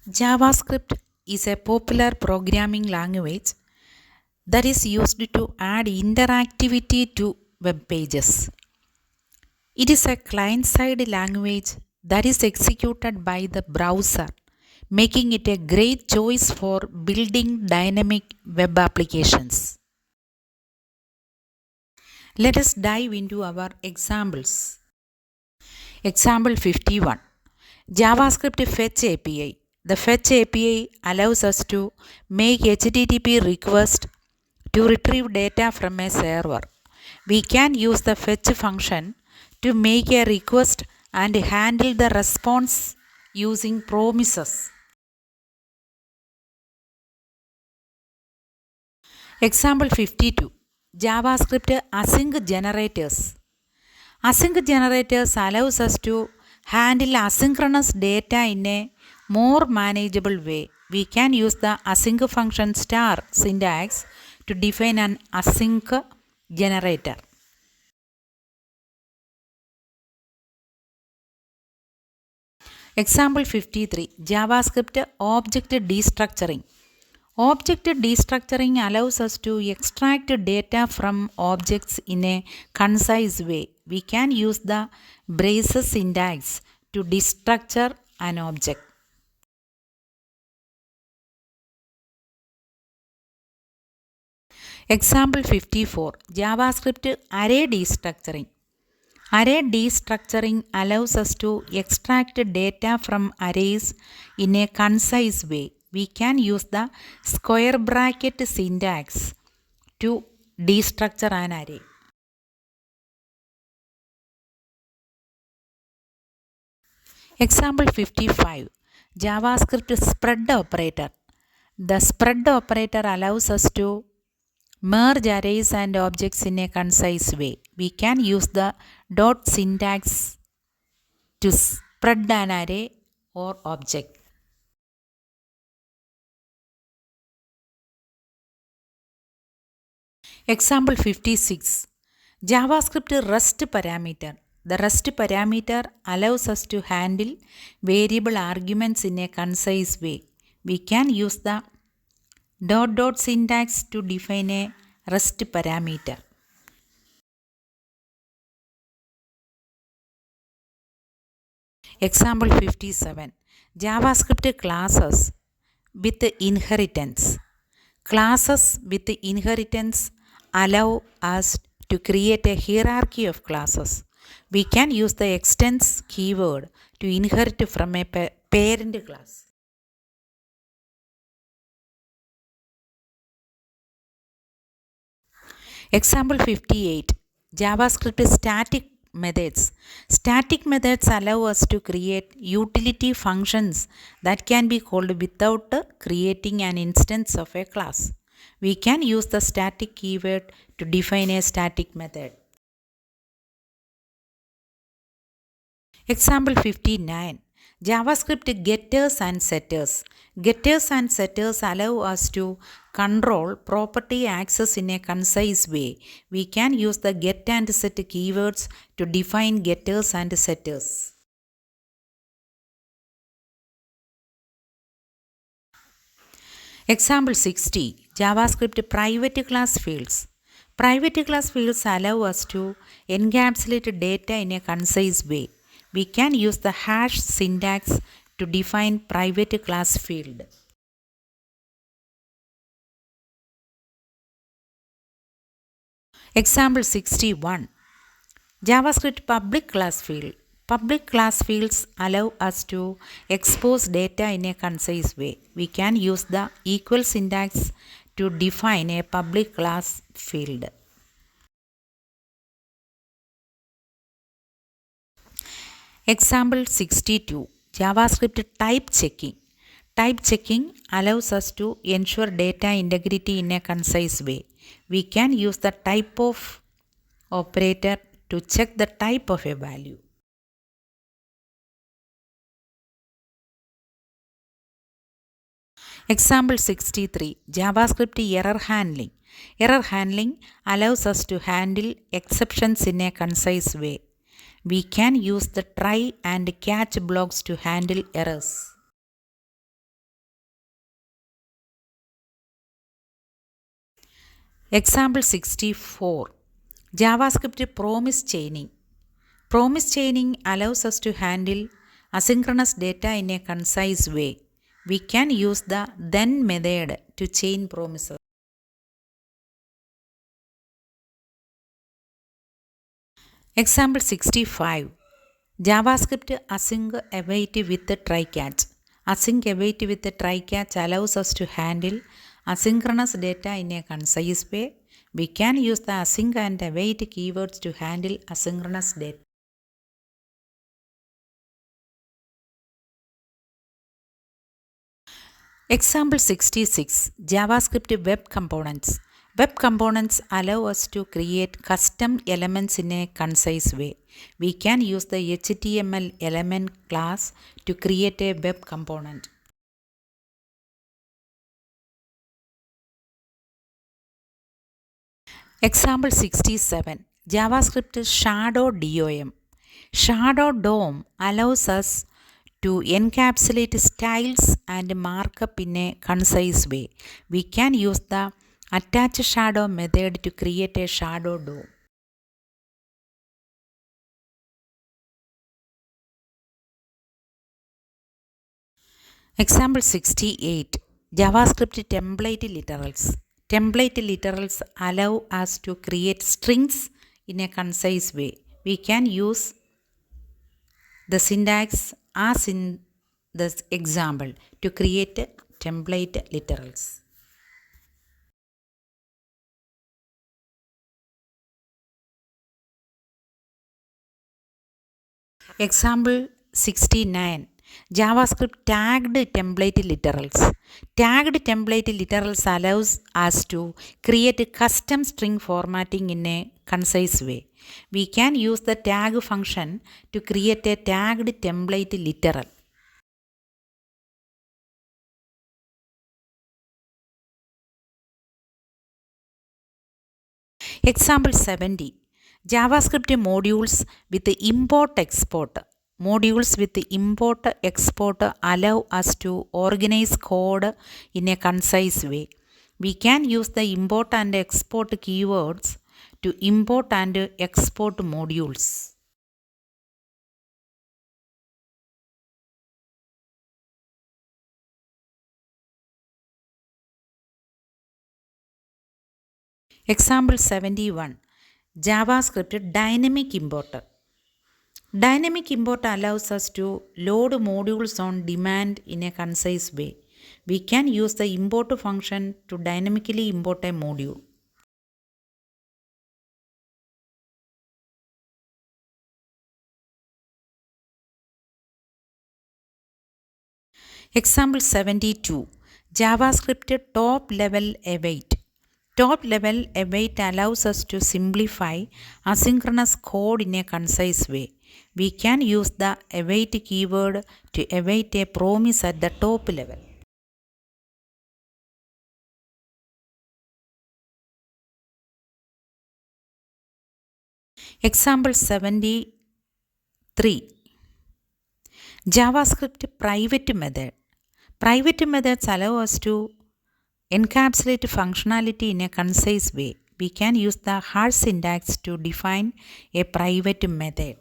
JavaScript is a popular programming language that is used to add interactivity to web pages. It is a client-side language that is executed by the browser, making it a great choice for building dynamic web applications. Let us dive into our examples. Example 51. JavaScript Fetch API. The Fetch API allows us to make HTTP request to retrieve data from a server. We can use the fetch function to make a request and handle the response using promises. Example 52. JavaScript Async Generators. Async generators allows us to handle asynchronous data in a more manageable way. We can use the async function star syntax to define an async generator. Example 53. JavaScript Object Destructuring. Object destructuring allows us to extract data from objects in a concise way. We can use the braces syntax to destructure an object. Example 54. JavaScript Array Destructuring. Array destructuring allows us to extract data from arrays in a concise way. We can use the square bracket syntax to destructure an array. Example 55. JavaScript spread operator. The spread operator allows us to merge arrays and objects in a concise way. We can use the dot syntax to spread an array or object. Example 56. JavaScript REST parameter. The REST parameter allows us to handle variable arguments in a concise way. We can use the dot syntax to define a REST parameter. Example 57. JavaScript classes with inheritance. Classes with inheritance allow us to create a hierarchy of classes. We can use the extends keyword to inherit from a parent class. Example 58. JavaScript static methods. Static methods allow us to create utility functions that can be called without creating an instance of a class. We can use the static keyword to define a static method. Example 59. JavaScript getters and setters. Getters and setters allow us to control property access in a concise way. We can use the get and set keywords to define getters and setters. Example 60. JavaScript private class fields. Private class fields allow us to encapsulate data in a concise way. We can use the hash syntax to define private class field. Example 61. JavaScript public class field. Public class fields allow us to expose data in a concise way. We can use the equal syntax to define a public class field. Example 62. JavaScript type checking. Type checking allows us to ensure data integrity in a concise way. We can use the type of operator to check the type of a value. Example 63. JavaScript error handling. Error handling allows us to handle exceptions in a concise way. We can use the try and catch blocks to handle errors. Example 64. JavaScript promise chaining. Promise chaining allows us to handle asynchronous data in a concise way. We can use the then method to chain promises. Example 65. JavaScript async await with try catch. Async await with try catch allows us to handle asynchronous data in a concise way. We can use the async and await keywords to handle asynchronous data. Example 66. JavaScript web components. Web components allow us to create custom elements in a concise way. We can use the HTML element class to create a web component. Example 67. JavaScript shadow DOM. Shadow DOM allows us to encapsulate styles and markup in a concise way. We can use the attach shadow method to create a shadow DOM. Example 68. JavaScript template literals. Template literals allow us to create strings in a concise way. We can use the syntax as in this example to create template literals. Example 69. JavaScript tagged template literals. Tagged template literals allows us to create custom string formatting in a concise way. We can use the tag function to create a tagged template literal. Example 70. JavaScript modules with import export. Modules with import export allow us to organize code in a concise way. We can use the import and export keywords to import and export modules. Example 71. JavaScript dynamic importer. Dynamic import allows us to load modules on demand in a concise way. We can use the import function to dynamically import a module. Example 72. JavaScript top level await. Top level await allows us to simplify asynchronous code in a concise way. We can use the await keyword to await a promise at the top level. Example 73. JavaScript private method. Private methods allow us to encapsulate functionality in a concise way. We can use the hash syntax to define a private method.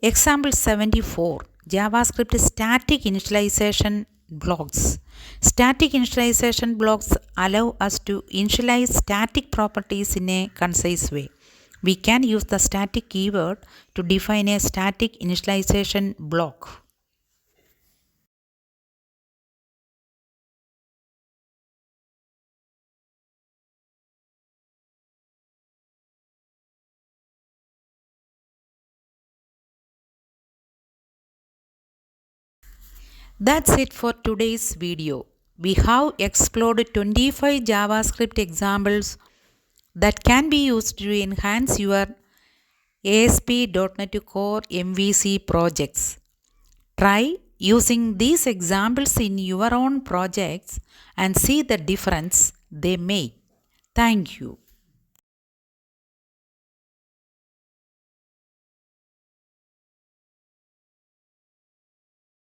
Example 74. JavaScript static initialization blocks. Static initialization blocks allow us to initialize static properties in a concise way. We can use the static keyword to define a static initialization block. That's it for today's video. We have explored 25 JavaScript examples that can be used to enhance your ASP.NET Core MVC projects. Try using these examples in your own projects and see the difference they make. Thank you.